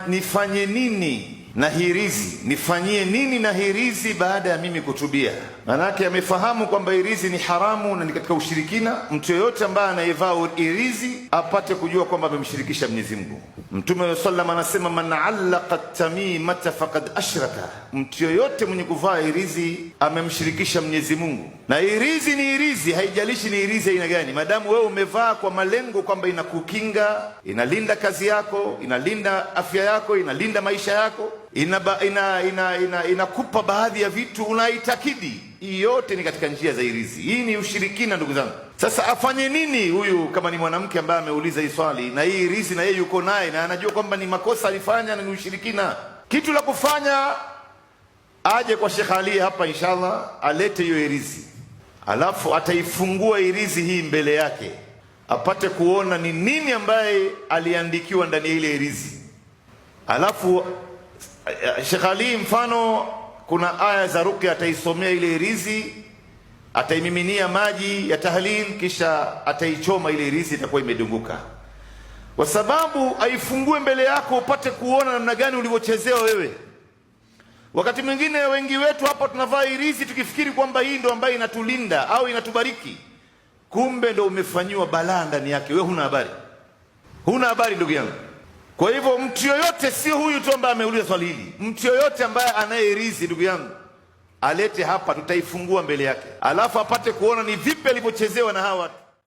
nifanye nini na hirizi, nifanyie nini na hirizi baada ya mimi kutubia? Manake amefahamu kwamba hirizi ni haramu na ni katika ushirikina. Mtu yoyote ambaye anayevaa hirizi apate kujua kwamba amemshirikisha Mwenyezi Mungu. Mtume sallallahu alayhi wasallam anasema, man allaqa tamimata faqad ashraka, mtu yoyote mwenye kuvaa hirizi amemshirikisha Mwenyezi Mungu. Na hirizi ni hirizi, haijalishi ni hirizi aina gani, madamu wewe umevaa kwa malengo kwamba inakukinga, inalinda kazi yako, inalinda afya yako, inalinda maisha yako, inakupa baadhi ya vitu unaitakidi. Hii yote ni katika njia za hirizi. Hii ni ushirikina, ndugu zangu. Sasa afanye nini huyu, kama ni mwanamke ambaye ameuliza hii swali na hii hirizi na yeye yuko naye na anajua kwamba ni makosa alifanya na ni ushirikina? Kitu la kufanya, aje kwa Sheikh Ali hapa inshallah, alete hiyo hirizi, alafu ataifungua hirizi hii mbele yake, apate kuona ni nini ambaye aliandikiwa ndani ya ile hirizi. Alafu Sheikh Ali, mfano kuna aya za ruqya, ataisomea ile hirizi, ataimiminia maji ya tahlil, kisha ataichoma ile hirizi, itakuwa imedunguka. Kwa sababu aifungue mbele yako upate kuona namna gani ulivyochezewa wewe. Wakati mwingine wengi wetu hapa tunavaa hirizi tukifikiri kwamba hii ndo ambayo inatulinda au inatubariki, kumbe ndo umefanyiwa balaa ndani yake. Wewe huna habari ndugu yangu. Kwa hivyo mtu yoyote, sio huyu tu ambaye ameuliza swali hili, mtu yoyote ambaye anaye hirizi, ndugu yangu, alete hapa, tutaifungua mbele yake, alafu apate kuona ni vipi alivyochezewa na hawa watu.